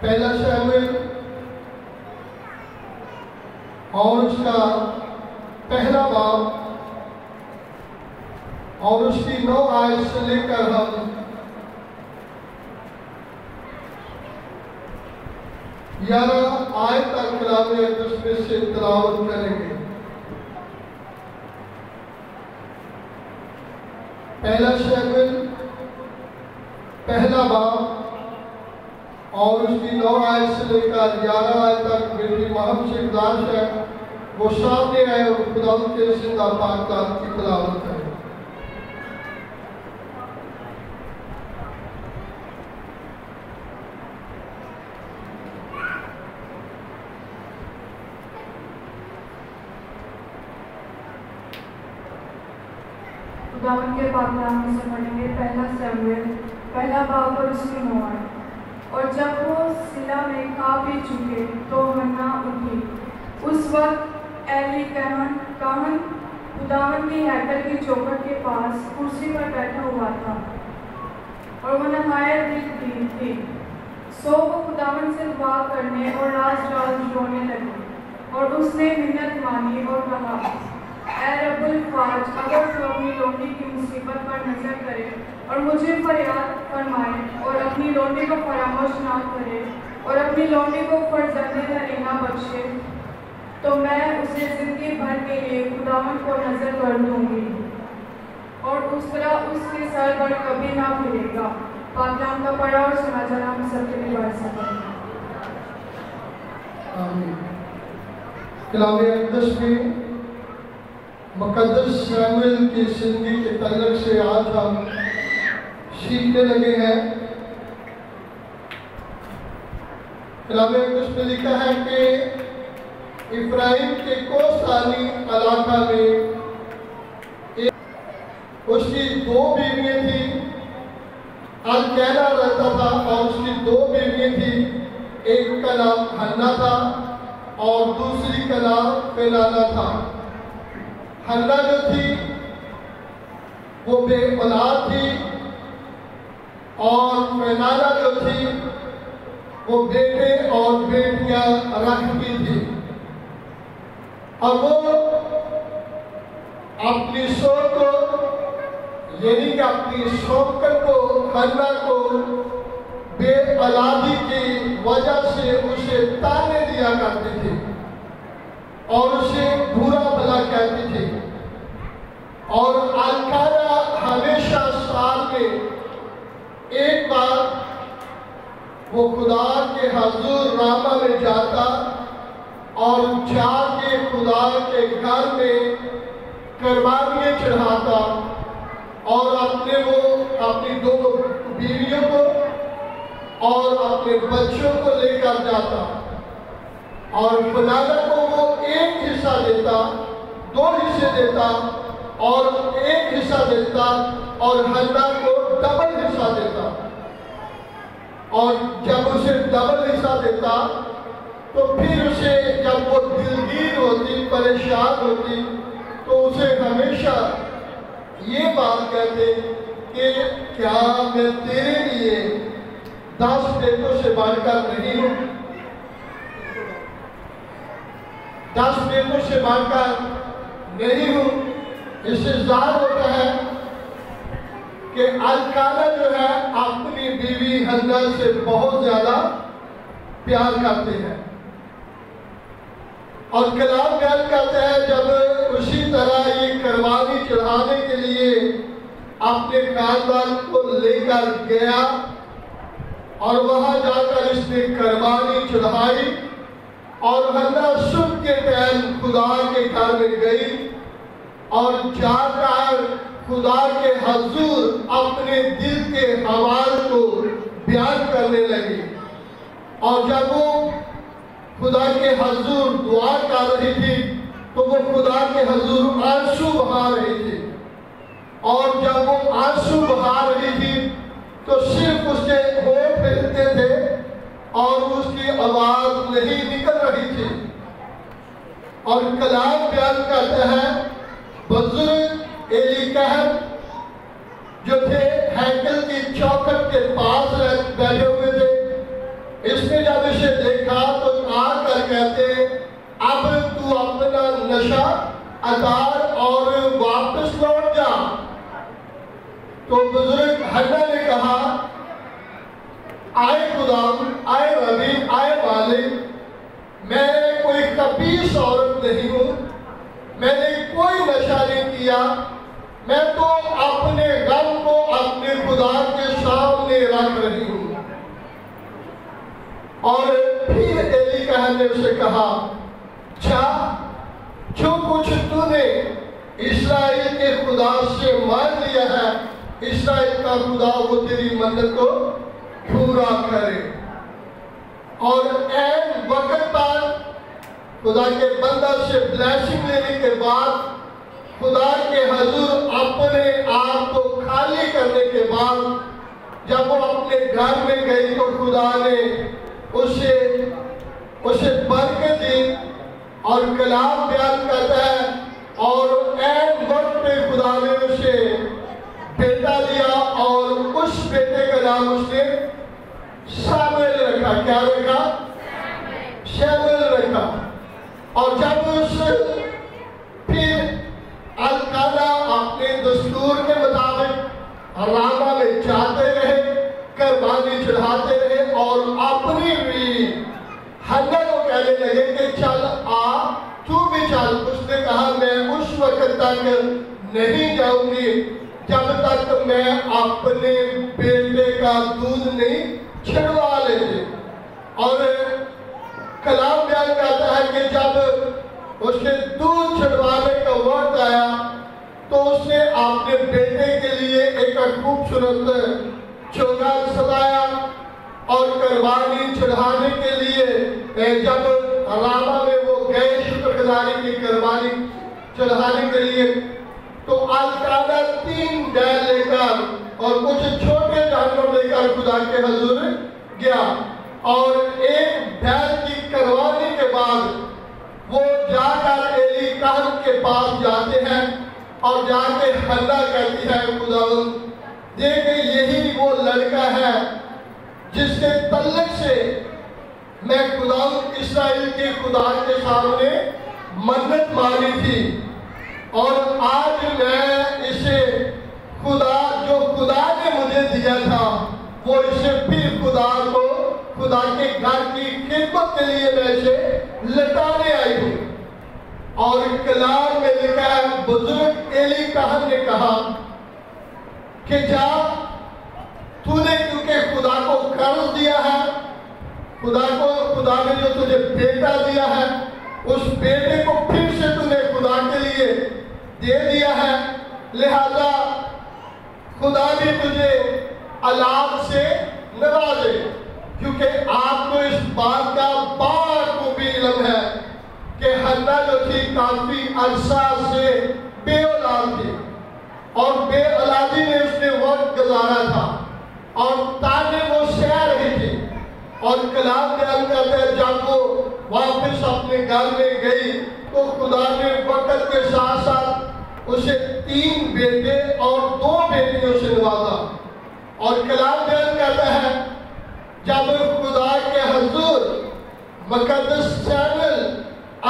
پہلا شموئیل اور اس کا پہلا باب اور اس کی 9 آیت سے لے کر ہم 11 آیت تک کلام اقدس میں سے تلاوت کریں گے۔ پہلا شموئیل پہلا باب اور اس کی 9 آیت سے لے کر 11 آیت تک میری محب سے گزارش ہے وہ سامنے آئے اور خدا کے زندہ پاک کلام کی تلاوت کریں۔ خداوند کے پاک کلام میں سے پڑھیں گے پہلا شموئیل پہلا باب اور اس کی 9 آیت۔ اور جب وہ صلہ میں کھا پی چکے تو حنا اٹھی۔ اس وقت ایلی کاہن خداوند کی ہیکل کی چوکھٹ کے پاس کرسی پر بیٹھا ہوا تھا اور وہ نہایت دل تھی۔ سو وہ خداوند سے دعا کرنے اور راز رونے لگے اور اس نے منت مانی اور کہا، اے رب الفاج، اگر تو اپنی لونڈی کی مصیبت پر نظر کرے اور مجھے فریاد فرمائے اور اپنی لونڈی کو فراموش نہ کرے اور اپنی لونڈی کو فرزند حلیمہ بخشے تو میں اسے زندگی بھر کے لیے خداوند کو نظر کر دوں گی اور اس طرح اس کے سر پر کبھی نہ پھرے گا۔ پاک کلام کا پڑھا اور سنا جانا ہم سب کے لیے باعث ہے۔ آمین۔ کلام اقدس میں مقدس شموئیل کی زندگی کے تعلق سے آج ہم سیکھنے لگے ہیں۔ کلام اقدس میں لکھا ہے کہ افرایم کے کوسانی علاقہ میں اس کی 2 بیویاں تھیں، الکینا رہتا تھا اور اس کی 2 بیویاں تھیں، ایک کا نام حنا تھا اور دوسری کا نام پینانا تھا۔ حنا جو تھی وہ بے اولاد تھی اور پینانا جو تھی وہ بیٹے اور بیٹیاں رکھتی تھی، اور وہ اپنی شوق کو یعنی کہ اپنی شوکت کو حنا کو بے اولادی کی وجہ سے اسے تانے دیا کرتی تھی اور اسے برا بھلا کہتی تھی، اور الکینا ہمیشہ سال میں ایک بار وہ خدا کے حضور راما میں جاتا اور جا کے خدا کے گھر میں قربانیاں چڑھاتا اور اپنی 2 بیویوں کو اور اپنے بچوں کو لے کر جاتا، اور پینانا کو وہ 1 حصہ دیتا، 2 حصے دیتا اور 1 حصہ دیتا، اور حنا کو ڈبل حصہ دیتا، اور جب اسے ڈبل حصہ دیتا تو پھر اسے جب وہ دلگیر ہوتی، پریشان ہوتی تو اسے ہمیشہ یہ بات کہتے کہ کیا میں تیرے لیے 10 بیٹوں سے بڑھ کر نہیں ہوں، 10 بیٹوں سے بڑھ کر نہیں ہوں۔ اس سے ظاہر ہوتا ہے کہ الکینا جو ہے اپنی بیوی حنا سے بہت زیادہ پیار کرتے ہیں، اور کلام بیان کرتے ہیں جب اسی طرح یہ قربانی چڑھانے کے لیے اپنے خاندان کو لے کر گیا اور وہاں جا کر اس نے قربانی چڑھائی، اور حنا صبح کے ٹائم خدا کے گھر میں گئی اور جا کر خدا کے حضور اپنے دل کے حوال کو بیان کرنے لگی، اور جب وہ خدا کے حضور دعا کر رہی تھی تو وہ خدا کے حضور آنسو بہا رہی تھی، اور جب وہ آنسو بہا رہی تھی تو صرف اس کے ہونٹ ہلتے تھے اور اس کی آواز نہیں نکل رہی تھی، اور کلام بیان کرتا ہے بزرگ ایلی کاہن جو تھے ہیکل کی چوکھٹ کے پاس بیٹھے ہوئے تھے، اس نے جب اسے دیکھا تو آ کر کہتے اب تو اپنا نشہ اتار اور واپس لوٹ جا۔ تو بزرگ حنا نے کہا آئے خدا، آئے ربی، آئے مالک، میں کوئی خبیث عورت نہیں ہوں، میں نے کوئی نشہ نہیں کیا، میں تو اپنے غم کو اپنے خدا کے سامنے رکھ رہی ہوں۔ اور پھر ایلی نے اسے کہا اچھا، جو کچھ تو نے اسرائیل کے خدا سے مان لیا ہے، اسرائیل کا خدا وہ تیری منت کو پورا کرے۔ اور عین وقت پر خدا کے بندہ سے بلیسنگ لینے کے بعد، خدا کے حضور اپنے آپ کو خالی کرنے کے بعد جب وہ اپنے گھر میں گئی تو خدا نے اسے برکت دی اور کلام بیان کرتا ہے، اور عین وقت پہ خدا نے اسے بیٹا دیا اور اس بیٹے کا نام اس نے سامویل رکھا۔ کیا رکھا؟ سامویل رکھا۔ اور جب اس پھر القانا اپنے دستور کے مطابق راما میں جاتے رہے، قربانی چڑھاتے رہے، اور اپنی بھی حنا کو کہنے لگے کہ چل آ، تو بھی چل۔ اس نے کہا میں اس وقت تک نہیں جاؤں گی جب تک میں اپنے بیٹے کا دودھ نہیں چھڑوا لیتے۔ اور کلام بیان کرتا ہے کہ جب اس کے دودھ چھڑوانے کا وقت آیا تو اس نے اپنے بیٹے کے لیے ایک خوبصورت چوگا سجایا، اور قربانی چڑھانے کے لیے جب راما میں وہ گئے شکر گزاری کی قربانی چڑھانے کے لیے، تو القانا 3 بیل لے کر اور کچھ چھوٹے جانور لے کر خدا کے حضور گیا، اور ایک بیل کی قربانی کے بعد وہ جا کر ایلی کہن کے پاس جاتے ہیں، اور جا کے حنا کہتی ہے خداوند دیکھیں یہی وہ لڑکا ہے جس کے تعلق سے میں خداوند اسرائیل کے خدا کے سامنے منت مانی تھی، اور آج میں اسے جو خدا نے مجھے دیا تھا وہ اسے پھر خدا کے گھر کی خدمت کے لیے میں اسے لٹانے آئی ہوں۔ اور کلام میں لکھا ہے بزرگ ایلی کہن نے کہا کہ جا، تو نے کیونکہ خدا کو قرض دیا ہے، خدا نے جو تجھے بیٹا دیا ہے، اس بیٹے کو پھر سے تو نے خدا کے لیے دے دیا ہے، لہذا خدا بھی تجھے اولاد سے نوازے، کیونکہ آپ کو اس بات کا بخوبی علم ہے کہ حنا جو تھی کافی عرصہ سے بے اولاد تھی، اور بے اولادی میں اس نے وقت گزارا تھا، اور تانے وہ سہ رہی تھی۔ اور کلام بیان کرتا ہے جب وہ واپس اپنے گھر میں گئی تو خدا نے وقت کے ساتھ ساتھ اسے 3 بیٹے اور 2 بیٹیوں سے نوازا۔ اور کلام بیان کرتا ہے جب خدا کے حضور مقدس سامویل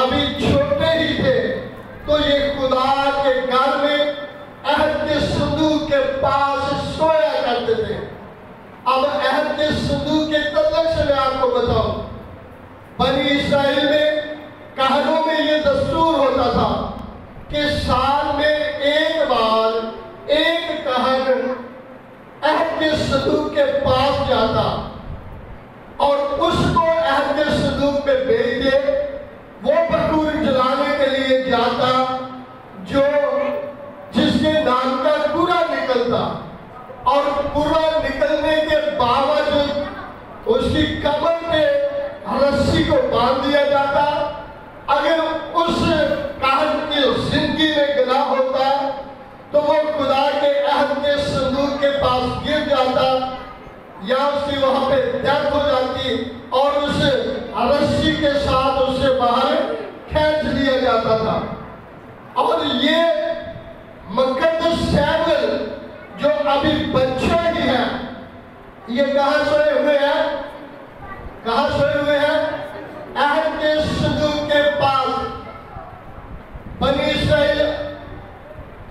ابھی چھوٹے ہی تھے تو یہ خدا کے گھر میں عہد کے صندوق کے پاس سویا کرتے تھے۔ اب عہد کے صندوق کے تعلق سے میں آپ کو بتاؤں، بنی اسرائیل میں کہنوں میں یہ دستور ہوتا تھا کہ سال میں ایک بار ایک کہن عہد کے صندوق کے پاس جاتا اور اس کو عہد کے صندوق پہ بھیج دے، وہ بخور جلانے کے لیے جاتا جس کے نام کا پورا نکلتا، اور پورا نکلنے کے باوجود اس کی کمر پہ رسی کو باندھ دیا جاتا۔ اگر اس کہن کی زندگی میں گناہ ہوتا تو وہ خدا کے عہد کے صندوق کے پاس گر جاتا، یا اس کی وہاں پہ ڈیتھ ہو جاتی اور اس رسی کے ساتھ اسے باہر کھینچ لیا جاتا تھا۔ اور یہ مقدس سامویل جو ابھی بچے ہی ہیں، یہ کہاں سوئے ہوئے ہیں؟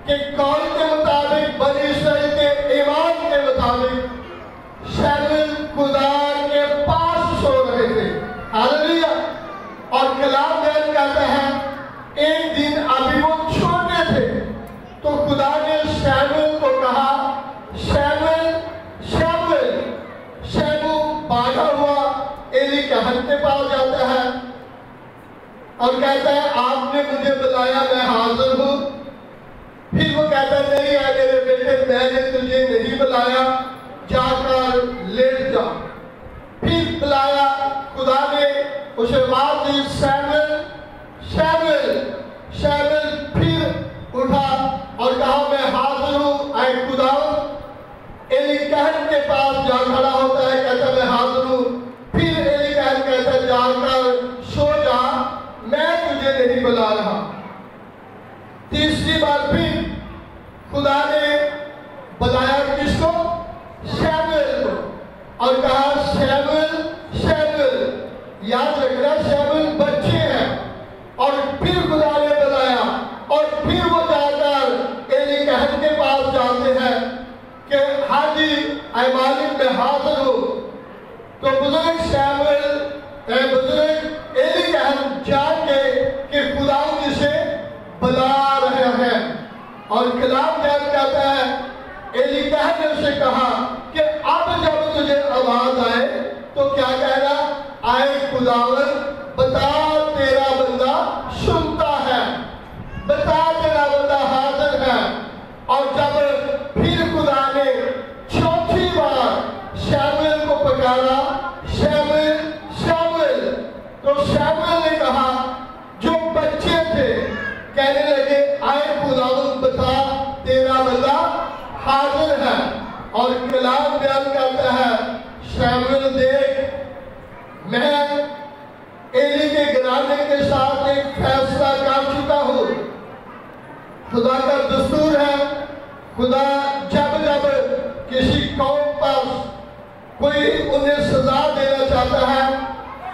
کہ قول کے مطابق بنی اسرائیل کے ایمان کے مطابق شمویل خدا کے پاس سو رہے تھے. ہاللیلویا. اور کلام بیان کرتا ہے ایک دن ابھی وہ چھوٹے تھے تو خدا نے شمویل کو کہا شمویل شمویل. شمویل باندھا ہوا ایلی کہن کے پاس جاتا ہے اور کہتا ہے آپ نے مجھے بلایا میں حاضر ہوں. پھر وہ کہتا ہے نہیں ہے میرے بیٹے میں نے تجھے نہیں بلایا جا کر لیٹ جا. پھر بلایا خدا نے اسے آواز دی شمویل شمویل. شمویل پھر اٹھا اور کہا میں حاضر ہوں اے خدا. ایلی کہن کے پاس جا کھڑا ہوتا ہے کہتا میں حاضر ہوں. پھر ایلی کہن کہتا ہے جا کر سو جا میں تجھے نہیں بلا رہا. تیسری بار پھر خدا نے بلایا کس کو؟ شمویل کو اور کہا شمویل شمویل. یاد رکھنا شمویل بچے ہیں. اور پھر خدا نے بلایا اور پھر وہ جا کر ایلی کہن کے پاس جاتے ہیں کہ ہاں جی اے مالک میں حاضر ہوں. تو بزرگ شمویل بزرگ ایلی کہن جان کے کہ خدا جسے بلا رہے ہیں. اور کلام بیان کرتا ہے ایلی کہن نے اسے کہا کہ اب جب تجھے آواز آئے تو کیا کہنا؟ آئے خداوند بتا تیرا بندہ سنتا ہے. بتا تیرا بندہ حاضر ہے. اور جب پھر خدا نے چوتھی بار شمویل کو پکارا شمویل شمویل تو شمویل نے کہا جو بچے تھے کہنے لگے آئے خداوند بتا تیرا بندہ حاضر ہے. اور کلام بیان کرتا ہے شمویل دیکھ میں ایلی کے گھرانے کے ساتھ ایک فیصلہ کر چکا ہوں. خدا کا دستور ہے خدا جب جب کسی قوم پر کوئی انہیں سزا دینا چاہتا ہے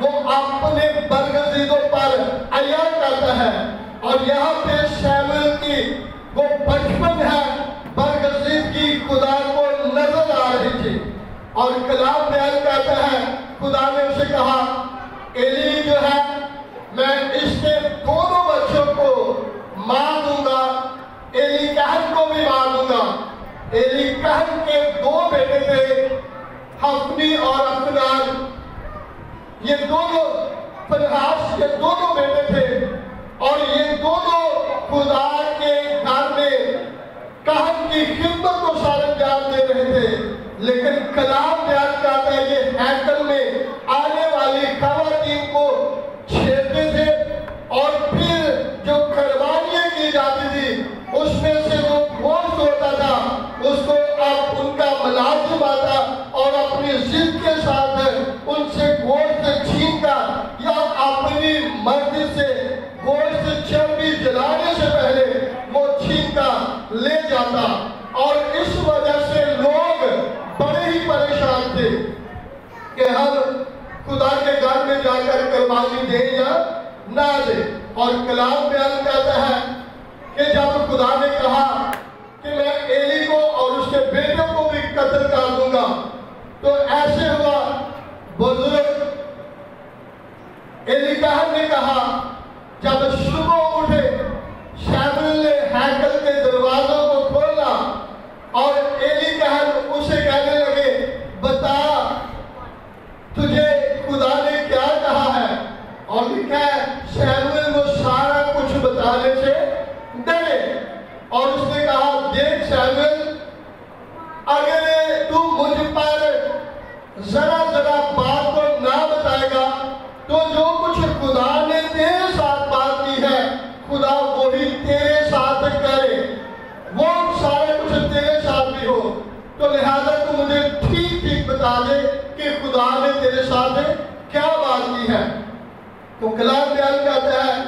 وہ اپنے برگزیدوں پر عیان کرتا ہے. اور یہاں پہ شمویل کی وہ بچپن ہے برگزیدگی خدا کو نظر آ رہی تھی. اور کلام بیان کرتا ہے خدا نے اسے کہا ایلی جو ہے میں اس کے دونوں بچوں کو مار دوں گا. ایلی کہن کو بھی مار دوں گا. ایلی کہن کے دو بیٹے تھے حفنی اور افنان. یہ دونوں فنحاس یہ دونوں بیٹے تھے اور یہ دونوں خدا کے گھر میں کہن کی خدمت کو سر انجام دے رہے تھے. لیکن کلام بیان کرتا ہے یہ ہیکل میں آنے والی خواتین کو چھیڑتے تھے اور پھر جو قربانیاں کی جاتی تھی اس میں سے جو گوشت ہوتا تھا اس کو اب ان کا ملازم آتا اور اپنی ضد کے ساتھ ان سے گوشت چھین کر یا اپنی مرضی سے گوشت چربی جلانے سے پہلے وہ چھین کر لے جاتا. اور اس وجہ سے لوگ بڑے ہی پریشان تھے کہ ہم خدا کے گھر میں جا کر قربانی دیں یا نہ دیں. اور کلام بیان کرتا ہے کہ جب خدا نے کہا کہ میں ایلی کو اور اس کے بیٹوں کو بھی قتل کر دوں گا تو ایسے ہوا بزرگ ایلی کہن نے کہا جب صبح اٹھے شمویل نے ہیکل کے دروازوں کو کھولا اور ایلی کہن اسے کہنے لگے بتا تجھے خدا نے کیا کہا ہے. اور لکھا ہے شمویل وہ سارا کچھ بتانے سے ڈرے اور اس نے کہا دیکھ شمویل اگر تو مجھ پر ذرا ذرا بات کو نہ بتائے گا تو جو کچھ خدا نے تیرے ساتھ بات کی ہے خدا وہی تیرے ساتھ کرے. وہ سارے کچھ تیرے ساتھ بھی ہو تو لہذا تو مجھے ٹھیک ٹھیک بتا دے کہ خدا نے تیرے ساتھ کیا بات کی ہے. تو کلام بیان کرتا ہے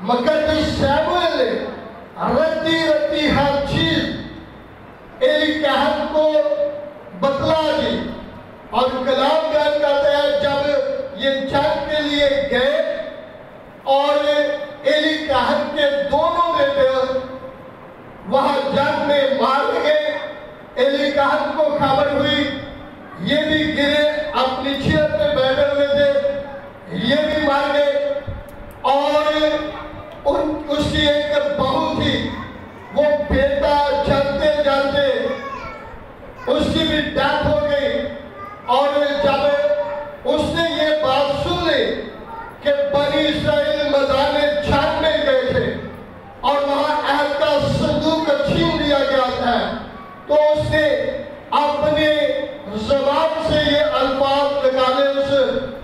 مقدس شمویل نے رتی رتی ہر چیز ایلی کہن کو بتلا دی. اور کلام بیان کرتا ہے جب یہ جنگ کے لیے گئے اور ایلی کہن کے دونوں بیٹے وہاں اپنے مارے گئے، الیکاہن کو خبر ہوئی، یہ بھی گرے، اپنی چیئر پہ بیٹھے ہوئے تھے، یہ بھی مار گئے، اور اس کی ایک بہو تھی، وہ بیٹا چلتے جاتے اس کی بھی ڈیتھ ہو گئی۔ اور جب اس نے یہ بات سن لی کہ بنی اسرائیل میدان جنگ میں گئے تھے اور وہاں عہد کا صندوق چھین لیا گیا تھا، تو اس نے اپنے زبان سے یہ الفاظ نکالے، اس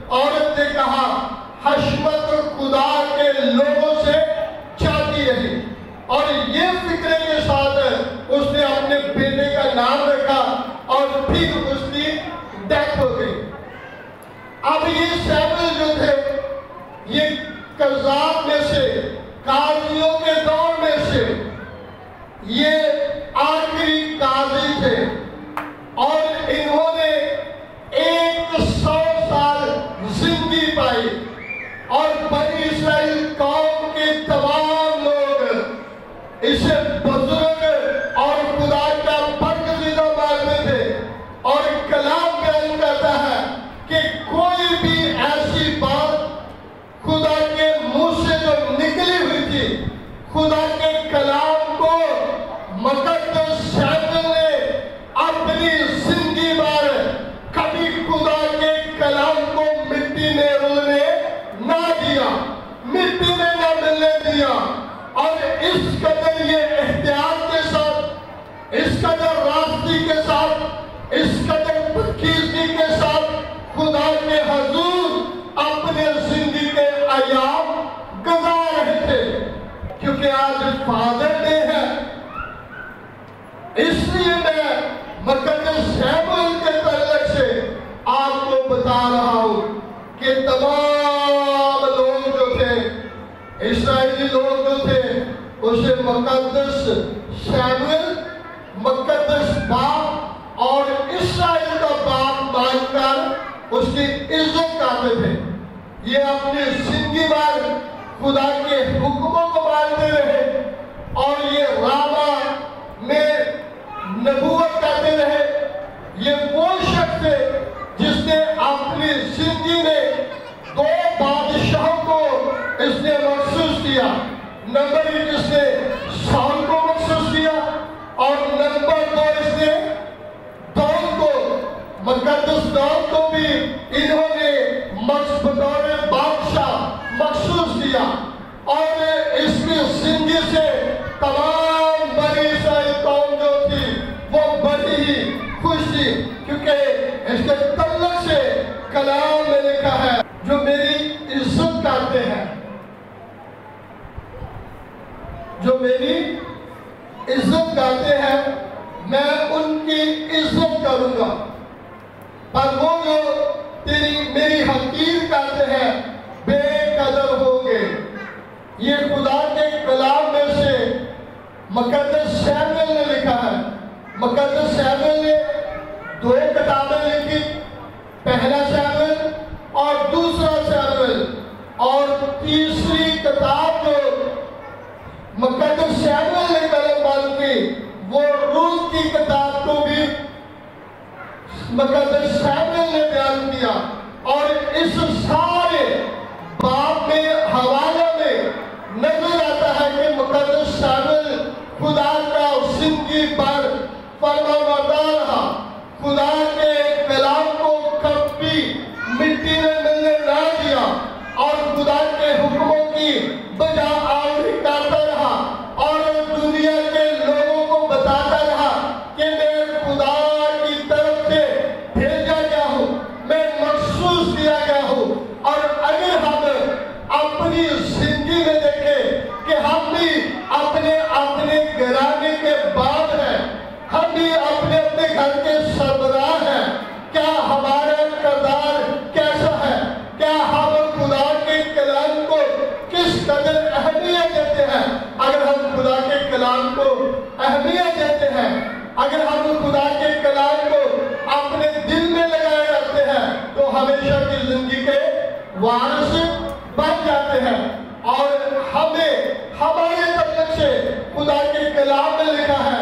عورت نے کہا حشمت خدا کے لوگوں سے جاتی رہی، اور یہ فکرے کے ساتھ اس نے اپنے بیٹے کا نام رکھا اور پھر اس کی ڈیتھ ہو گئی۔ اب یہ سیموئیل جو تھے یہ قضات میں سے، قاضیوں کے دور میں سے یہ آخری قاضی تھے، اور انہوں نے 100 سال زندگی پائی، اور بنی اسرائیل قوم کے تمام لوگ اسے بزرگ اور خدا کا برگزیدہ مانتے تھے۔ اور کلام بیان کرتا ہے کہ کوئی بھی ایسی بات خدا کے منہ سے جو نکلی ہوئی تھی، خدا کے کلام کو مقدس سیموئیل نے اپنی زندگی بھر کبھی خدا کے کلام کو مٹی میں رلنے نہ دیا، مٹی میں نہ ملنے دیا، اور اس قدر یہ احتیاط کے ساتھ، اس قدر راستی کے ساتھ، اس قدر پکیزگی کے ساتھ خدا کے حضور اپنے زندگی کے ایام گزار رہے تھے، کیونکہ آج فادر ڈے ہے۔ اس لیے میں مقدس سیموئیل کے تعلق سے آپ کو بتا رہا ہوں کہ تمام لوگ جو تھے، اسرائیلی لوگ جو تھے، اسے مقدس سیموئیل، مقدس باپ اور اسرائیل کا باپ مان کر اس کی عزت کرتے تھے۔ یہ اپنی زندگی بھر خدا کے حکموں کو مانتے رہے، اور یہ راما میں نبوت کرتے رہے۔ یہ وہ شخص ہے جس نے اپنی زندگی میں 2 بادشاہوں کو اس نے مخصوص کیا۔ نمبر 1 اس نے سال کو مخصوص کیا، اور نمبر 2 اس نے داؤد کو، مقدس داؤد کو بھی انہوں نے بطور بادشاہ مخصوص کیا، اور اس کی زندگی سے تمام بنی اسرائیل قوم جو تھی وہ بڑی ہی خوش تھی، کیونکہ اس کے تعلق سے کلام میں لکھا ہے جو میری عزت کرتے ہیں، جو میری عزت کرتے ہیں میں ان کی عزت کروں گا، پر وہ جو میری حقیر کرتے ہیں بے قدر ہوں گے۔ یہ خدا کے کلام میں سے مقدس سیموئیل نے لکھا ہے۔ مقدس سیموئیل نے 2 کتابیں لکھی، پہلا سیموئیل اور دوسرا سیموئیل، اور تیسری کتاب جو مقدس سیموئیل نے قلم بند کی وہ روت کی کتاب کو بھی مقدس سیموئیل نے بیان کیا، اور اس سارے باب میں حوالہ میں نظر آتا ہے کہ مقدس سیموئیل خدا کا زندگی پر فرما بردار رہا، خدا کے کلام کو کبھی مٹی میں ملنے نہ دیا، اور خدا کے حکموں کی بجا آوری کرتا رہا، اور دنیا کے لوگوں کو بتاتا رہا کہ میں خدا کی طرف سے بھیجا گیا ہوں، میں مخصوص کیا گیا ہوں۔ اور اگر ہم اپنی زندگی میں دیکھیں کہ ہم بھی اپنے گھرانے کے بعد ہیں، ہم بھی اپنے گھر کے سربراہ ہیں، کیا ہمارا کردار کیسا ہے؟ کیا ہم خدا کے کلام کو کس قدر اہمیت دیتے ہیں؟ اگر ہم خدا کے کلام کو اہمیت دیتے ہیں، اگر ہم خدا کے کلام کو اپنے دل میں لگائے رکھتے ہیں، تو ہمیشہ کی زندگی کے وارث بن جاتے ہیں۔ اور ہمیں ہمارے تعلق سے خدا کے کلام میں لکھا ہے